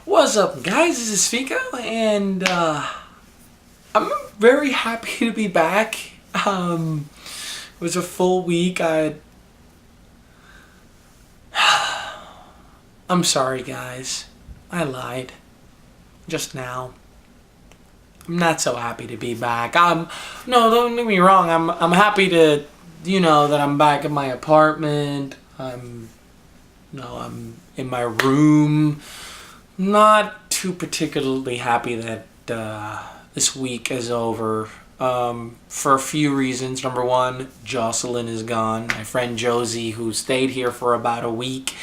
What's up, guys? This is Fico, and I'm very happy to be back. It was a full week. I'm sorry, guys. I lied just now. I'm not so happy to be back. No, don't get me wrong. I'm happy to, that I'm back in my apartment. I'm in my room. Not too particularly happy that this week is over for a few reasons. Number one, Jocelyn is gone. My friend Josie, who stayed here for about a week,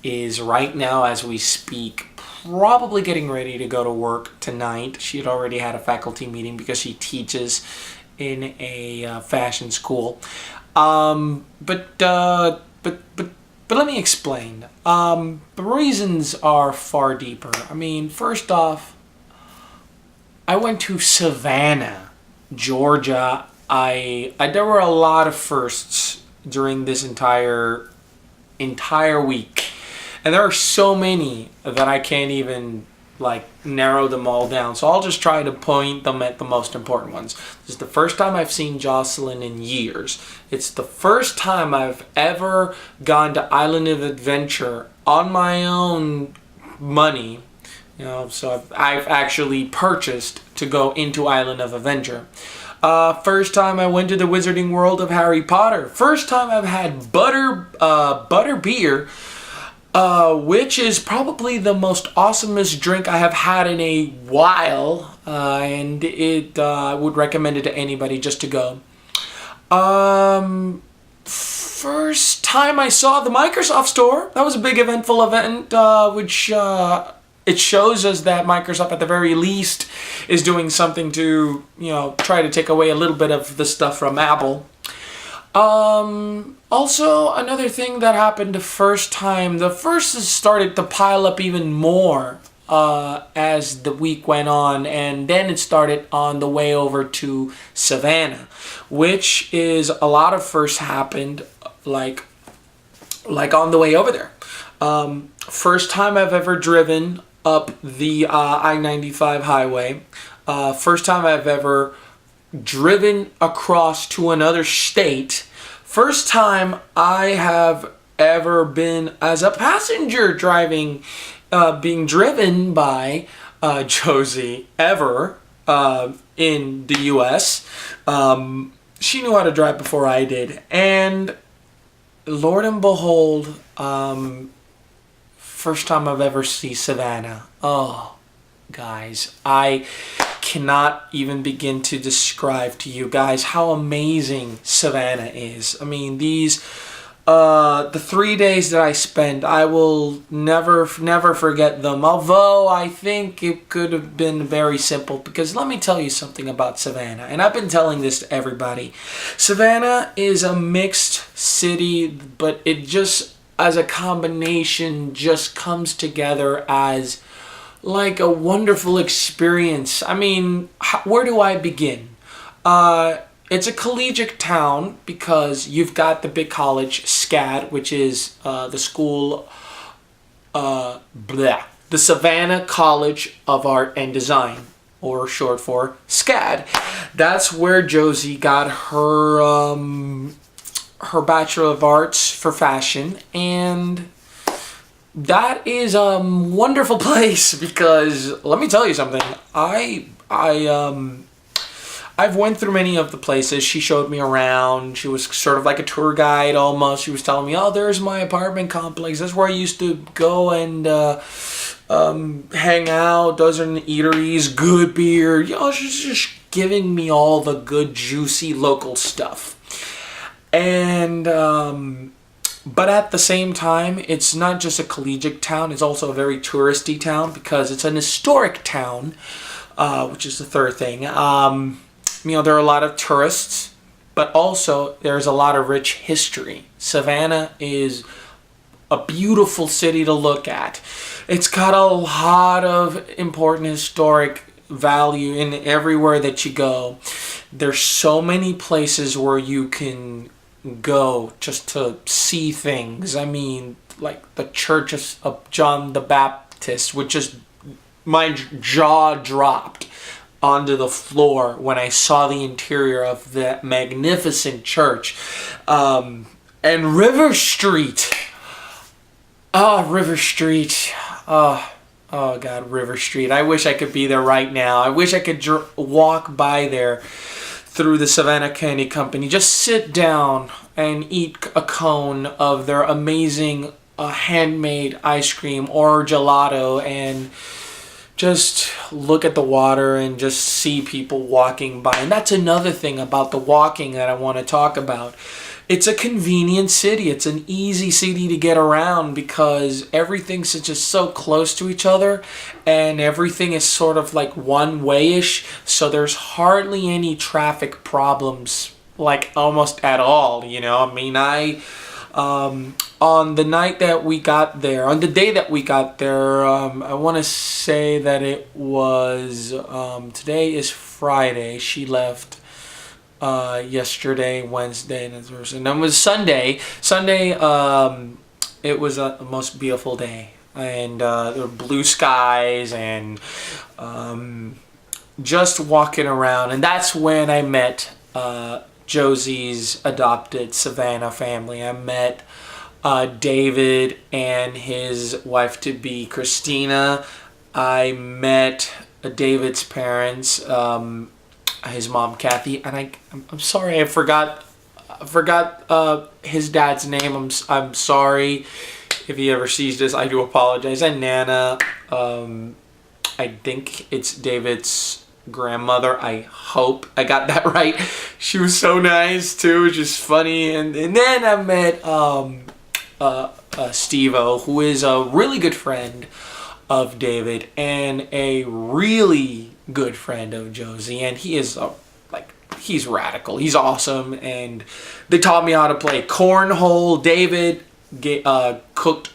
is right now as we speak probably getting ready to go to work tonight. She had already had a faculty meeting because she teaches in a fashion school. But let me explain. The reasons are far deeper. I mean, first off, I went to Savannah, Georgia. There were a lot of firsts during this entire week, and there are so many that I can't even narrow them all down. So I'll just try to point them at the most important ones. This is the first time I've seen Jocelyn in years. It's the first time I've ever gone to Island of Adventure on my own money. So I've actually purchased to go into Island of Adventure. First time I went to the Wizarding World of Harry Potter. First time I've had butter beer. Which is probably the most awesomest drink I have had in a while, and I would recommend it to anybody just to go. First time I saw the Microsoft Store. That was a big eventful event, which it shows us that Microsoft, at the very least, is doing something to try to take away a little bit of the stuff from Apple. Also, another thing that happened the first started to pile up even more as the week went on, and then it started on the way over to Savannah, which is a lot of firsts happened like on the way over there. First time I've ever driven up the I-95 highway. First time I've ever driven across to another state. First time I have ever been as a passenger being driven by Josie ever in the U.S. She knew how to drive before I did, and Lord and behold, first time I've ever seen Savannah. Oh, guys, I cannot even begin to describe to you guys how amazing Savannah is. I mean, the 3 days that I spent, I will never forget them. Although I think it could have been very simple, because let me tell you something about Savannah, and I've been telling this to everybody. Savannah is a mixed city, but it just, as a combination, just comes together as like a wonderful experience. I mean, where do I begin? It's a collegiate town because you've got the big college, SCAD, which is the school, the Savannah College of Art and Design, or short for SCAD. That's where Josie got her Bachelor of Arts for Fashion, and that is a wonderful place because let me tell you something. I've went through many of the places. She showed me around. She was sort of like a tour guide almost. She was telling me, "Oh, there's my apartment complex. That's where I used to go and hang out. Those are the eateries, good beer." She's just giving me all the good, juicy local stuff. And but at the same time, it's not just a collegiate town, it's also a very touristy town because it's an historic town, which is the third thing. There are a lot of tourists, but also there's a lot of rich history. Savannah is a beautiful city to look at. It's got a lot of important historic value in everywhere that you go. There's so many places where you can go just to see things. I mean, like the Church of John the Baptist, which is my jaw dropped onto the floor when I saw the interior of that magnificent church. And River Street. Oh, River Street. Oh God, River Street. I wish I could be there right now. I wish I could walk by there through the Savannah Candy Company. Just sit down and eat a cone of their amazing handmade ice cream or gelato and just look at the water and just see people walking by. And that's another thing about the walking that I want to talk about. It's a convenient city. It's an easy city to get around because everything's just so close to each other and everything is sort of like one-way-ish. So there's hardly any traffic problems, like almost at all, you know. I mean, on the night that we got there, on the day that we got there, I want to say that it was, today is Friday. She left yesterday, Wednesday, and Thursday. And then it was Sunday. It was the most beautiful day. And there were blue skies and just walking around. And that's when I met Josie's adopted Savannah family. I met David and his wife-to-be, Christina. I met David's parents, his mom, Kathy, and I'm sorry, I forgot his dad's name. I'm sorry if he ever sees this. I do apologize. And Nana, I think it's David's grandmother. I hope I got that right. She was so nice too, which is funny. And then I met Steve-O, who is a really good friend of David and a really good friend of Josie, and he is he's radical. He's awesome, and they taught me how to play cornhole. David cooked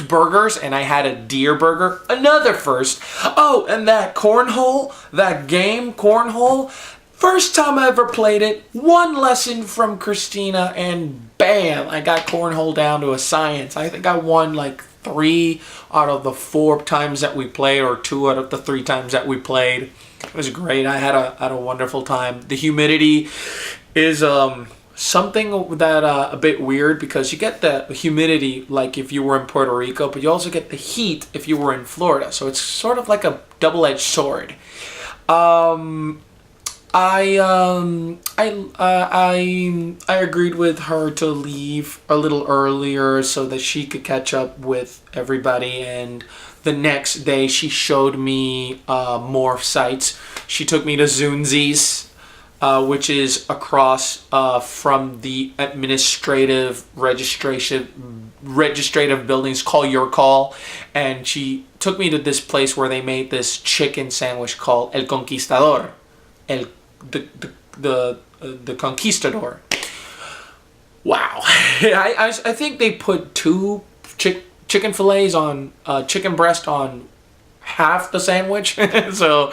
burgers, and I had a deer burger. Another first. Oh, and that cornhole, that game cornhole. First time I ever played it, one lesson from Christina, and bam, I got cornhole down to a science. I think I won like 3 out of the 4 times that we played, or 2 out of the 3 times that we played. It was great. I had a wonderful time. The humidity is something that a bit weird because you get the humidity like if you were in Puerto Rico, but you also get the heat if you were in Florida. So it's sort of like a double-edged sword. I agreed with her to leave a little earlier so that she could catch up with everybody, and the next day she showed me more sites. She took me to Zunzi's, which is across from the administrative buildings, Call Your Call, and she took me to this place where they made this chicken sandwich called El Conquistador. The Conquistador. Wow. I think they put 2 chicken fillets on chicken breast on half the sandwich. So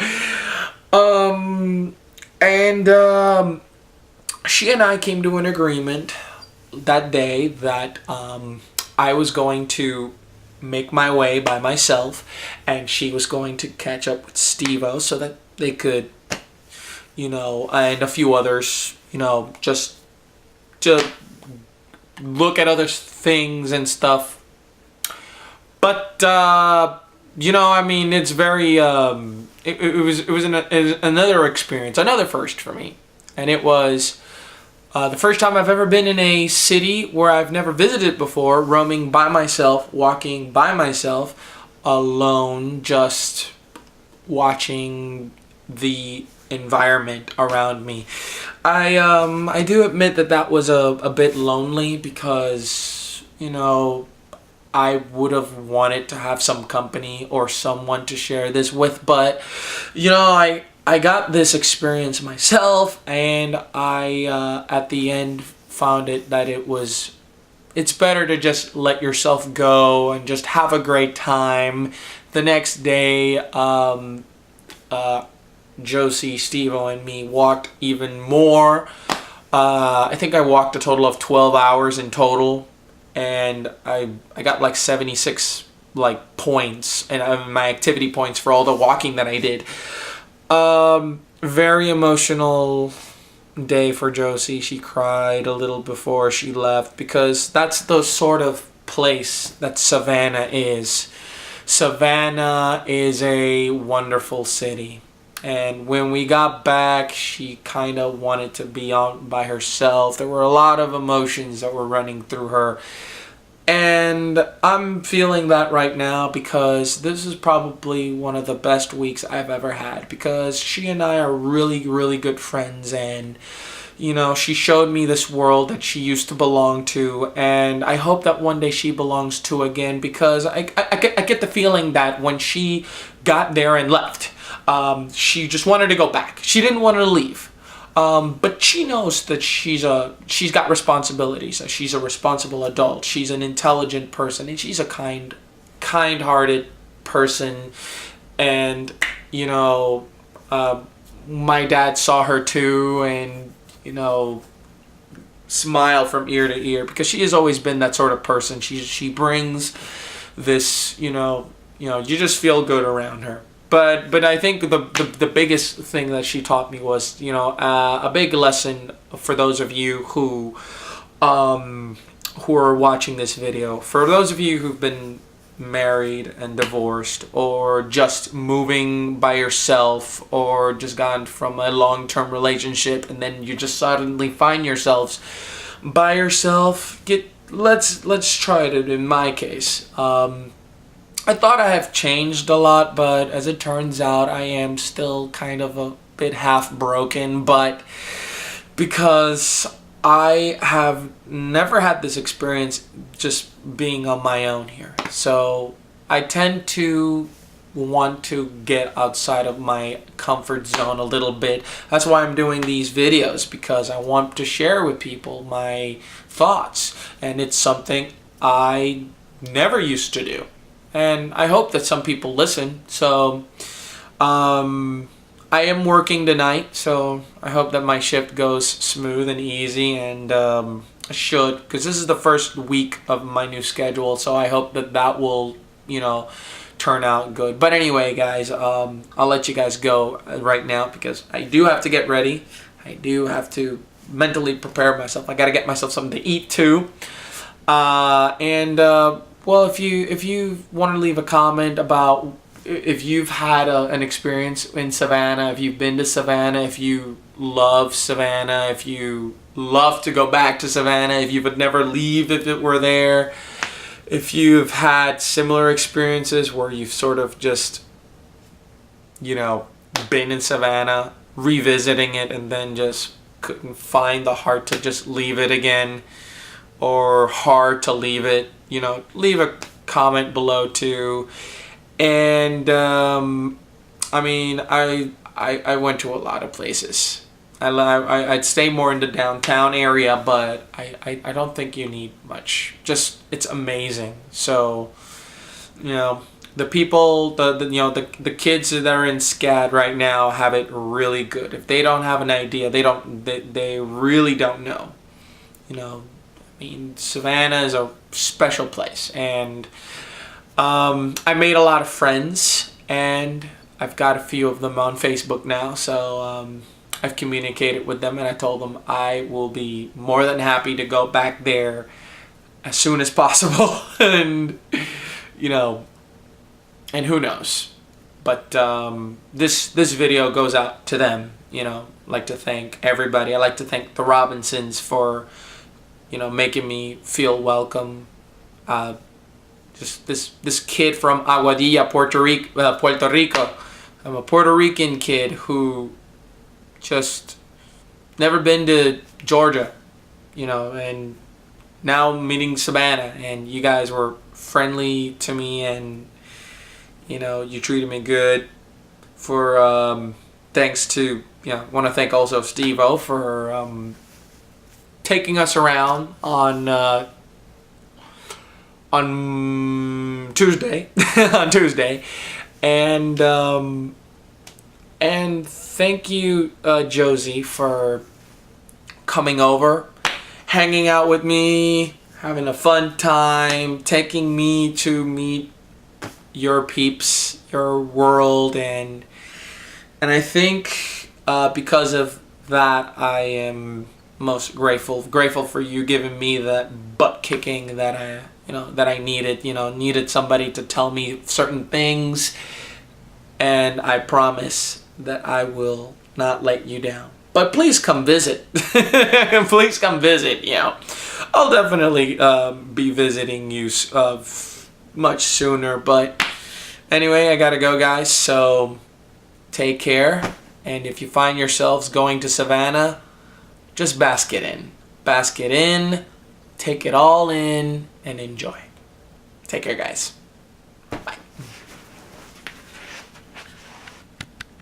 she and I came to an agreement that day that I was going to make my way by myself and she was going to catch up with Steve-O so that they could, you know, and a few others, you know, just to look at other things and stuff. But you know, I mean, it's very it was another experience, another first for me, and it was the first time I've ever been in a city where I've never visited before, roaming by myself, walking by myself, alone, just watching the environment around me. I do admit that was a bit lonely because, you know, I would have wanted to have some company or someone to share this with, but, you know, I got this experience myself, and I at the end found that it's better to just let yourself go and just have a great time. The next day, Josie, Steve-O, and me walked even more. I think I walked a total of 12 hours in total, and I got like 76 like points and my activity points for all the walking that I did. Very emotional day for Josie. She cried a little before she left because that's the sort of place that Savannah is. Savannah is a wonderful city. And when we got back, she kind of wanted to be out by herself. There were a lot of emotions that were running through her. And I'm feeling that right now because this is probably one of the best weeks I've ever had, because she and I are really, really good friends, and you know, she showed me this world that she used to belong to, and I hope that one day she belongs to again, because I get the feeling that when she got there and left, she just wanted to go back. She didn't want to leave. But she knows that she's got responsibilities. She's a responsible adult. She's an intelligent person, and she's a kind-hearted person. And you know, my dad saw her too, and you know, smile from ear to ear, because she has always been that sort of person. She brings this, you just feel good around her. But I think the biggest thing that she taught me was, a big lesson for those of you who are watching this video. For those of you who've been married and divorced, or just moving by yourself, or just gone from a long-term relationship and then you just suddenly find yourselves by yourself, let's try it in my case. I thought I have changed a lot, but as it turns out, I am still kind of a bit half broken, but because I have never had this experience just being on my own here. So I tend to want to get outside of my comfort zone a little bit. That's why I'm doing these videos, because I want to share with people my thoughts, and it's something I never used to do. And I hope that some people listen. So I am working tonight, so I hope that my shift goes smooth and easy, and I should, because this is the first week of my new schedule, so I hope that will, turn out good. But anyway, guys, I'll let you guys go right now, because I do have to get ready. I do have to mentally prepare myself. I got to get myself something to eat too. Well, if you want to leave a comment about if you've had an experience in Savannah, if you've been to Savannah, if you love Savannah, if you love to go back to Savannah, if you would never leave if it were there, if you've had similar experiences where you've sort of just, been in Savannah, revisiting it, and then just couldn't find the heart to just leave it again, or hard to leave it, leave a comment below too. And I went to a lot of places. I'd stay more in the downtown area, but I don't think you need much. Just, it's amazing. So, the people, the kids that are in SCAD right now have it really good. If they don't have an idea, they really don't know. Savannah is a special place, and I made a lot of friends, and I've got a few of them on Facebook now, so I've communicated with them, and I told them I will be more than happy to go back there as soon as possible. And and who knows, but this video goes out to them. I'd like to thank everybody. I'd like to thank the Robinsons for making me feel welcome. Just this kid from Aguadilla, Puerto Rico. I'm a Puerto Rican kid who just never been to Georgia, and now meeting Savannah, and you guys were friendly to me, and you treated me good. For thanks to I want to thank also Steve-O for taking us around on Tuesday, and thank you, Josie, for coming over, hanging out with me, having a fun time, taking me to meet your peeps, your world, and I think because of that, I am most grateful for you giving me that butt kicking that I needed. Needed somebody to tell me certain things, and I promise that I will not let you down. But please come visit. Please come visit. I'll definitely be visiting you much sooner. But anyway, I gotta go, guys. So take care. And if you find yourselves going to Savannah, just bask it in. Bask it in. Take it all in and enjoy. Take care, guys.